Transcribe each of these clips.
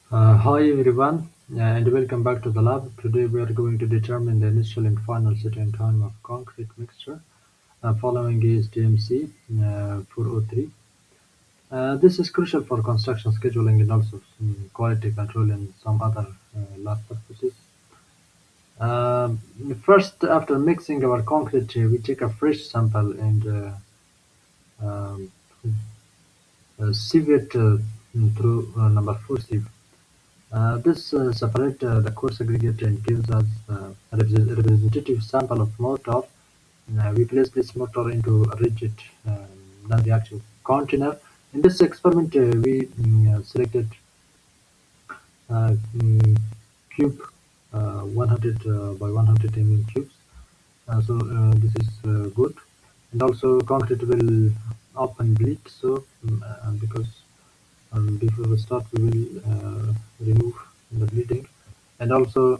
Hi everyone, and welcome back to the lab. Today we are going to determine the initial and final setting time of concrete mixture following ASTM C403. This is crucial for construction scheduling and also quality control and some other lab purposes. Um First, after mixing our concrete, we take a fresh sample and um, sieve it through number 4 sieve. This separates the coarse aggregate and gives us a representative sample of mortar. We place this mortar into a rigid non-reactive container. In this experiment, we selected mm, cube 100 by 100 cubes. So this is good. And also concrete will often bleed. So because before we start, we will remove the bleeding, and also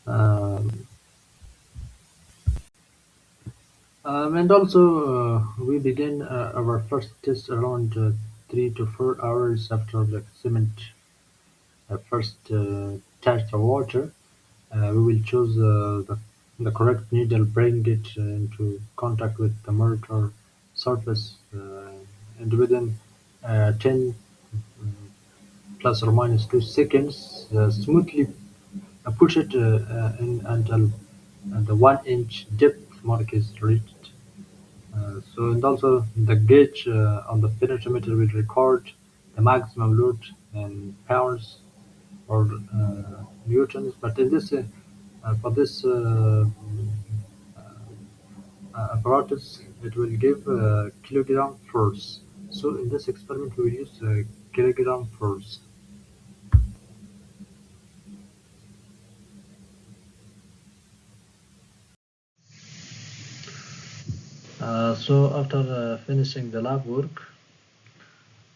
um, we begin our first test around 3 to 4 hours after the cement first touch the water. We will choose the correct needle, bring it into contact with the mortar surface, and within 10 plus or minus 2 seconds, smoothly push it in until the 1 inch depth mark is reached. And also the gauge on the penetrometer will record the maximum load in pounds or newtons. But in this, for this apparatus, it will give kilogram force. So in this experiment, we will use kilogram force. So after finishing the lab work,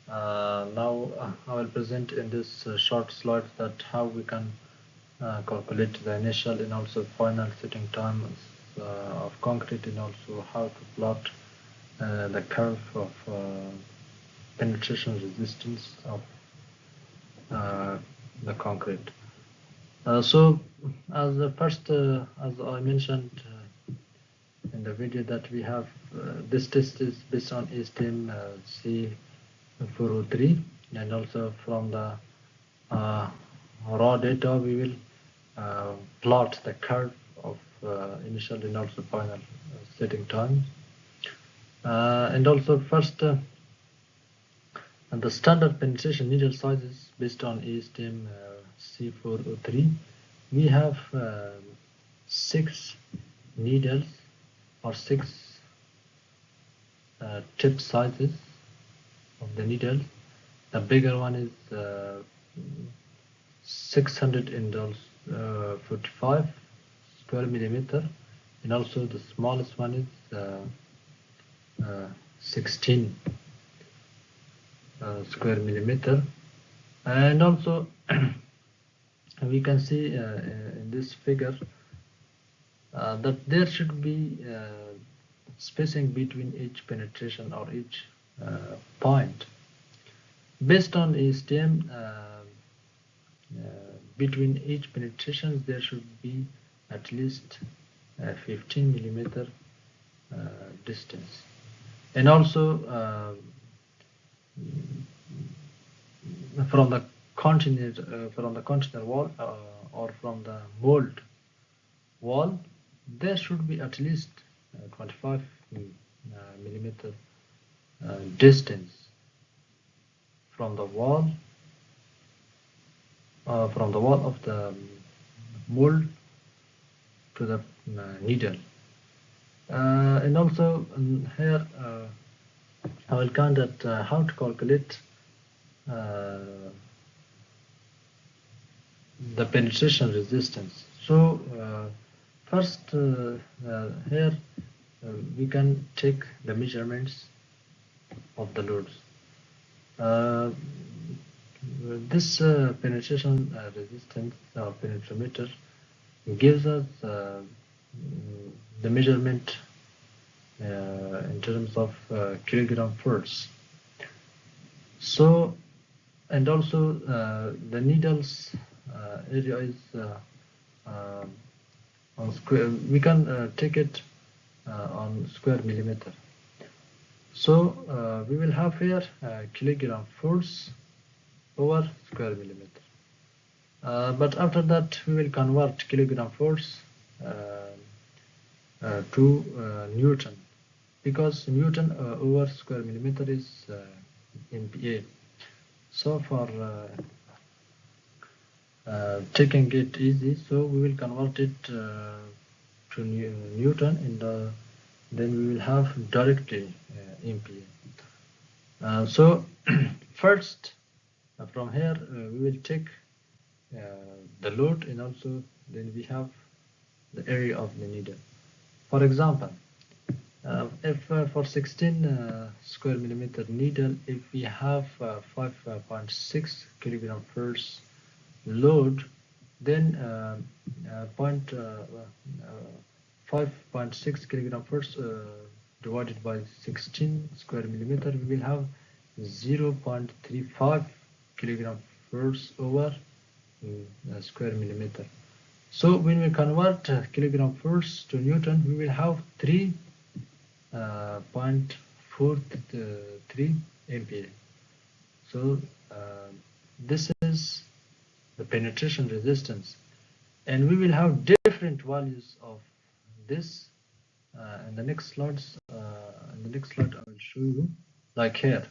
now I will present in this short slide that how we can calculate the initial and also final setting times of concrete, and also how to plot the curve of penetration resistance of uh, the concrete. So as the first, as I mentioned in the video, that we have this test is based on ASTM C403, and also from the uh, raw data we will plot the curve of initial and also final setting time. And also first, and the standard penetration needle sizes based on ASTM C403. We have 6 needles or 6 tip sizes of the needles. The bigger one is 645 square millimeter, and also the smallest one is 16 square millimeter. And also we can see in this figure that there should be spacing between each penetration or each point. Based on ASTM, between each penetration there should be at least 15 millimeter distance. And also from the container wall or from the mold wall, there should be at least 25 millimeter distance from the wall of the mold to the needle. And also here I will count that how to calculate the penetration resistance. So first here we can take the measurements of the loads. This penetration resistance penetrometer gives us the measurement in terms of kilogram force. So and also the needle's area is on square. We can take it on square millimeter. So we will have here kilogram force over square millimeter. But after that we will convert kilogram force to Newton, because Newton over square millimeter is MPa. So for taking it easy, so we will convert it to Newton, and then we will have directly MPa. So first from here we will take the load, and also then we have the area of the needle. For example, if for 16 square millimeter needle, if we have 5.6 kilogram force load, then 5.6 kilogram force divided by 16 square millimeter, we will have 0.35 kilogram force over square millimeter. So when we convert kilogram force to Newton, we will have 3.43 MPa. So this is the penetration resistance, and we will have different values of this in the next slides. In the next slide I will show you, like here,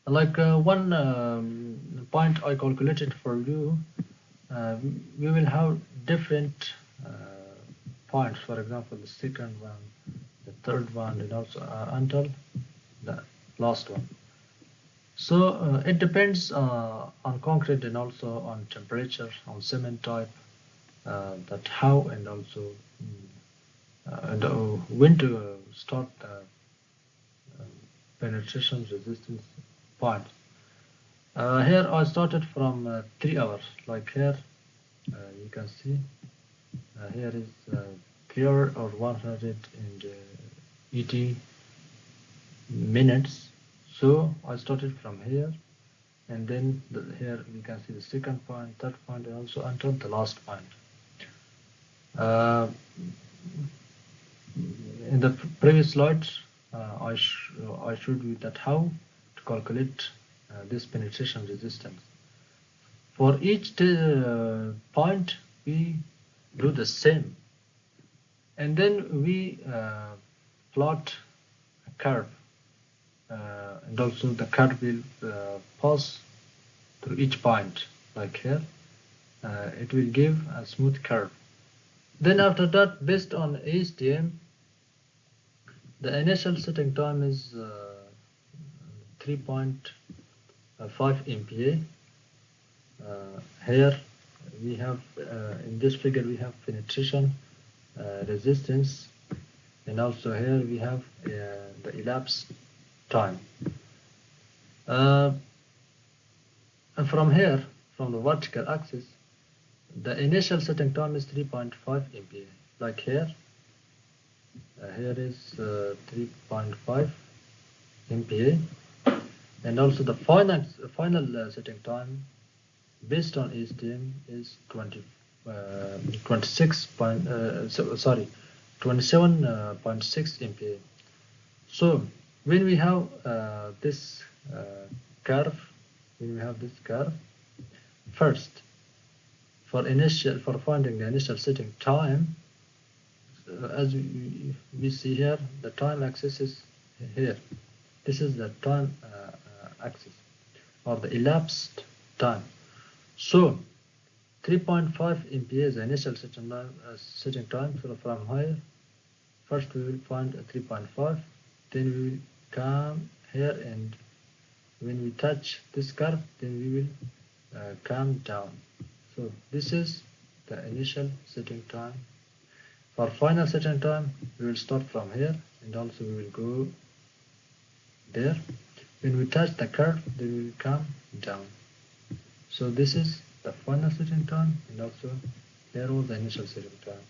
like one point I calculated for you. We will have different points, for example the second one, the third one, and also until the last one. So it depends on concrete, and also on temperature, on cement type, that how, and also when to start the penetration resistance point. Here I started from 3 hours, like here you can see here is 3 hours or 180 minutes. So I started from here, and then here we can see the second point, third point, and also until the last point. In the previous slides, I showed you that how to calculate this penetration resistance. For each point, we do the same, and then we plot a curve, and also the curve will pass through each point, like here. It will give a smooth curve. Then after that, based on ASTM, the initial setting time is 3.5 MPa. Here we have, in this figure we have penetration resistance, and also here we have the elapsed time. And from here, from the vertical axis, the initial setting time is 3.5 MPa. Like here, here is 3.5 MPa, and also the final setting time based on ASTM is 27.6 MPa. So when we have this curve, first for finding the initial setting time, as we see here, the time axis is here. This is the time axis, or the elapsed time. So 3.5 MPa is the initial setting time. So from here, first we will find 3.5, then we will come here, and when we touch this curve, then we will come down. So this is the initial setting time. For final setting time, we will start from here, and also we will go there. When we touch the curve, then we will come down. So this is the final setting time, and also here was the initial setting time.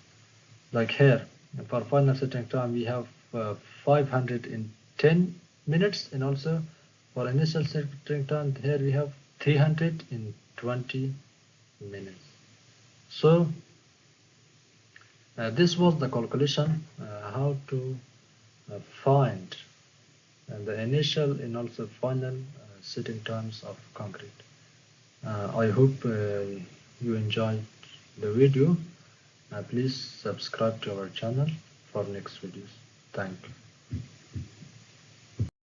Like here, for final setting time, we have 510 minutes, and also For initial setting time, here we have 300 in 20 minutes. So this was the calculation how to find the initial and also final setting times of concrete. I hope you enjoyed the video. Please subscribe to our channel for next videos. Thank you.